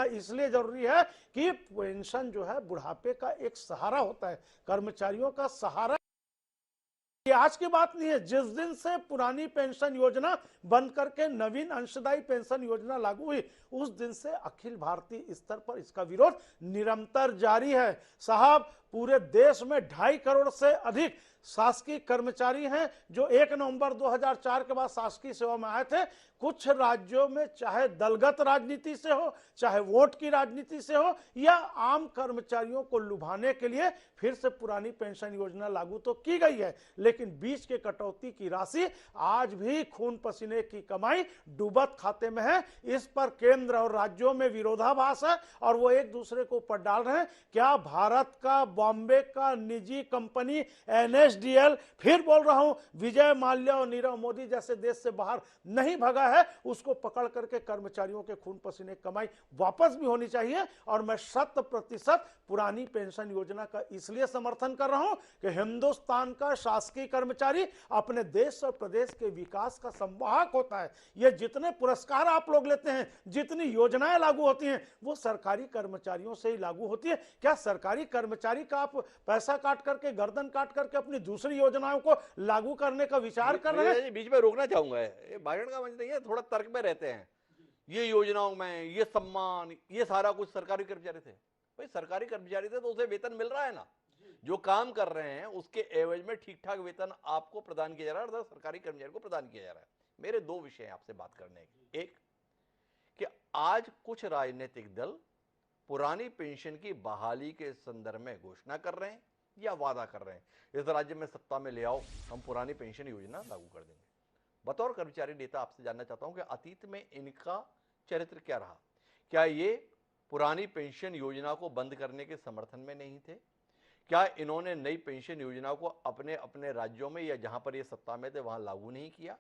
इसलिए जरूरी है कि पेंशन जो है बुढ़ापे का एक सहारा होता है, कर्मचारियों का सहारा। ये आज की बात नहीं है, जिस दिन से पुरानी पेंशन योजना बंद करके नवीन अंशदायी पेंशन योजना लागू हुई उस दिन से अखिल भारतीय स्तर पर इसका विरोध निरंतर जारी है। साहब, पूरे देश में 2.5 करोड़ से अधिक शासकीय कर्मचारी हैं जो 1 नवंबर 2004 के बाद शासकीय सेवा में आए थे। कुछ राज्यों में चाहे दलगत राजनीति से हो, चाहे वोट की राजनीति से हो, या आम कर्मचारियों को लुभाने के लिए फिर से पुरानी पेंशन योजना लागू तो की गई है, लेकिन बीच के कटौती की राशि आज भी खून पसीने की कमाई डूबत खाते में है। इस पर केंद्र और राज्यों में विरोधाभास है और वो एक दूसरे को ऊपर डाल रहे हैं। क्या भारत का बॉम्बे का निजी कंपनी NSDL, फिर बोल रहा हूं, विजय माल्या और नीरव मोदी जैसे देश से बाहर नहीं भगा है, उसको पकड़ करके कर्मचारियों के खून पसीने कमाई वापस भी होनी चाहिए। और मैं 100% पुरानी पेंशन योजना का इसलिए समर्थन कर रहा हूं कि हिंदुस्तान का शासकीय कर्मचारी अपने देश और प्रदेश के विकास का संवाहक होता है। ये जितने पुरस्कार आप लोग लेते हैं, जितनी योजनाएं लागू होती हैं, वो सरकारी कर्मचारियों से ही लागू होती है। क्या सरकारी कर्मचारी का आप पैसा काट करके, गर्दन काट करके अपनी दूसरी योजनाओं को लागू करने का विचार कर रहे हैं? बीच में रोकना चाहूंगा, ये भाषण का मंच नहीं है, थोड़ा तर्क में रहते हैं। ये योजनाओं में ये सम्मान, ये सारा कुछ सरकारी कर्मचारी थे। भाई सरकारी कर्मचारी थे तो उसे वेतन मिल रहा है ना, जो काम कर रहे हैं उसके एवज में ठीक ठाक वेतन आपको प्रदान किया जा रहा है, अर्थात सरकारी कर्मचारी को प्रदान किया जा रहा है। मेरे 2 विषय हैं आपसे बात करने के। एक कि आज कुछ राजनीतिक दल पुरानी पेंशन की बहाली के संदर्भ में घोषणा कर रहे हैं या वादा कर रहे हैं, इस राज्य में सत्ता में ले आओ, हम पुरानी पेंशन योजना लागू कर देंगे। बतौर कर्मचारी नेता आपसे जानना चाहता हूं कि अतीत में इनका चरित्र क्या रहा। क्या ये पुरानी पेंशन योजना को बंद करने के समर्थन में नहीं थे? क्या इन्होंने नई पेंशन योजना को अपने अपने राज्यों में या जहां पर ये सत्ता में थे वहां लागू नहीं किया?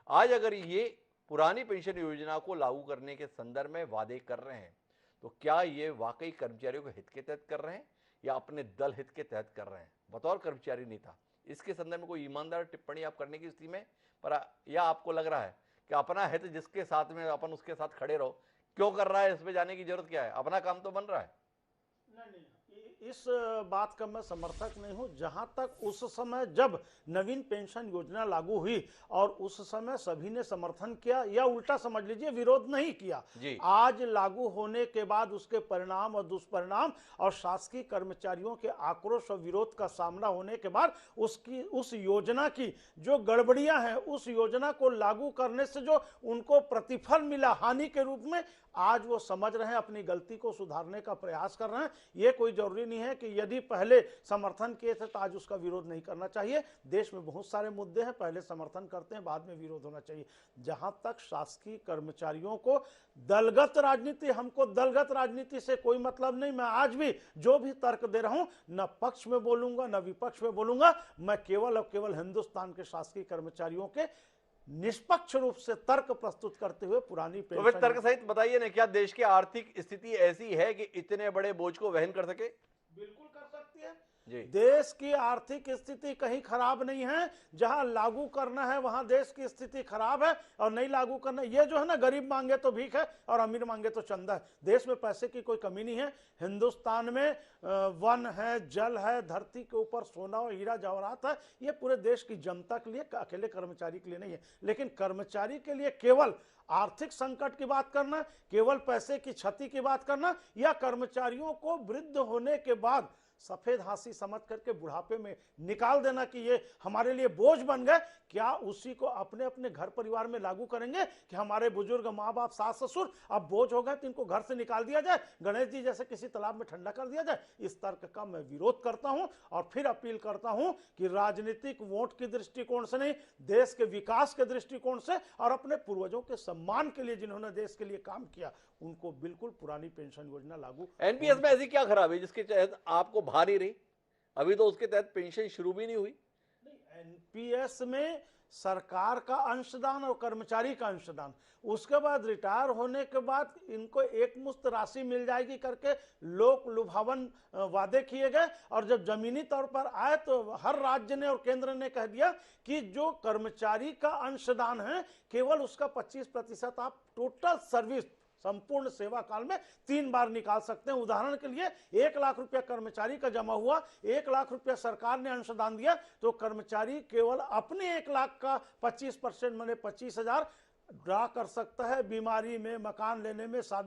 आज अगर ये पुरानी पेंशन योजना को लागू करने के संदर्भ में वादे कर रहे हैं तो क्या ये वाकई कर्मचारियों के हित के तहत कर रहे हैं या अपने दल हित के तहत कर रहे हैं? बतौर कर्मचारी नेता इसके संदर्भ में कोई ईमानदार टिप्पणी आप करने की स्थिति में पर, या आपको लग रहा है कि अपना हित जिसके साथ में अपन उसके साथ खड़े रहो, क्यों कर रहा है, इस पे जाने की जरूरत क्या है, अपना काम तो बन रहा है? नहीं, इस बात का मैं समर्थक नहीं हूं। जहां तक उस समय जब नवीन पेंशन योजना लागू हुई और उस समय सभी ने समर्थन किया, या उल्टा समझ लीजिए विरोध नहीं किया, आज लागू होने के बाद उसके परिणाम और दुष्परिणाम और शासकीय कर्मचारियों के आक्रोश और विरोध का सामना होने के बाद उस योजना की जो गड़बड़ियां हैं, उस योजना को लागू करने से जो उनको प्रतिफल मिला हानि के रूप में, आज वो समझ रहे हैं, अपनी गलती को सुधारने का प्रयास कर रहे हैं। ये कोई जरूरी नहीं है कि यदि पहले समर्थन किए थे तो आज उसका विरोध नहीं करना चाहिए। देश में बहुत सारे मुद्दे हैं, पहले समर्थन करते हैं, बाद में विरोध होना चाहिए। जहां तक शासकीय कर्मचारियों को दलगत राजनीति, हमको दलगत राजनीति से कोई मतलब नहीं। मैं आज भी जो भी तर्क दे रहा हूं, न पक्ष में बोलूंगा न विपक्ष में बोलूंगा, मैं केवल और केवल हिंदुस्तान के शासकीय कर्मचारियों के निष्पक्ष रूप से तर्क प्रस्तुत करते हुए पुरानी पेंशन। तो फिर तर्क सहित बताइए ना, क्या देश की आर्थिक स्थिति ऐसी है कि इतने बड़े बोझ को वहन कर सके? बिल्कुल कर सकती है जी। देश की आर्थिक स्थिति कहीं खराब नहीं है। जहां लागू करना है वहां देश की स्थिति खराब है, और नहीं लागू करना, ये जो है ना, गरीब मांगे तो भीख है और अमीर मांगे तो चंदा है। देश में पैसे की कोई कमी नहीं है। हिंदुस्तान में वन है, जल है, धरती के ऊपर सोना और हीरा जवाहरात है। ये पूरे देश की जनता के लिए, अकेले कर्मचारी के लिए नहीं है। लेकिन कर्मचारी के लिए केवल आर्थिक संकट की बात करना, केवल पैसे की क्षति की बात करना, या कर्मचारियों को वृद्ध होने के बाद सफेद हांसी समझ करके बुढ़ापे में निकाल देना कि ये हमारे लिए बोझ बन गए, क्या उसी को अपने अपने घर परिवार में लागू करेंगे कि हमारे बुजुर्ग माँ बाप सास ससुर अब बोझ हो गए तो इनको घर से निकाल दिया जाए, गणेश जी जैसे किसी तालाब में ठंडा कर दिया जाए? इस तर्क का मैं विरोध करता हूं और फिर अपील करता हूं कि राजनीतिक वोट के दृष्टिकोण से नहीं, देश के विकास के दृष्टिकोण से और अपने पूर्वजों के सम्मान के लिए जिन्होंने देश के लिए काम किया, उनको बिल्कुल पुरानी पेंशन योजना लागू। एनपीएस में ऐसी क्या खराबी जिसके तहत आपको भारी रही? अभी तो उसके तहत पेंशन शुरू भी नहीं हुई। एनपीएस में सरकार का अंशदान और कर्मचारी का अंशदान, उसके बाद रिटायर होने के बाद इनको एक मुश्त राशि मिल जाएगी करके लोक लुभावन वादे किए गए, और जब जमीनी तौर पर आए तो हर राज्य ने और केंद्र ने कह दिया कि जो कर्मचारी का अंशदान है केवल उसका 25% आप टोटल सर्विस संपूर्ण सेवा काल में 3 बार निकाल सकते हैं। उदाहरण के लिए 1 लाख रुपया कर्मचारी का जमा हुआ, 1 लाख रुपया सरकार ने अंशदान दिया, तो कर्मचारी केवल अपने 1 लाख का 25% माने 25,000 ड्रा कर सकता है। बीमारी में, मकान लेने में, शादी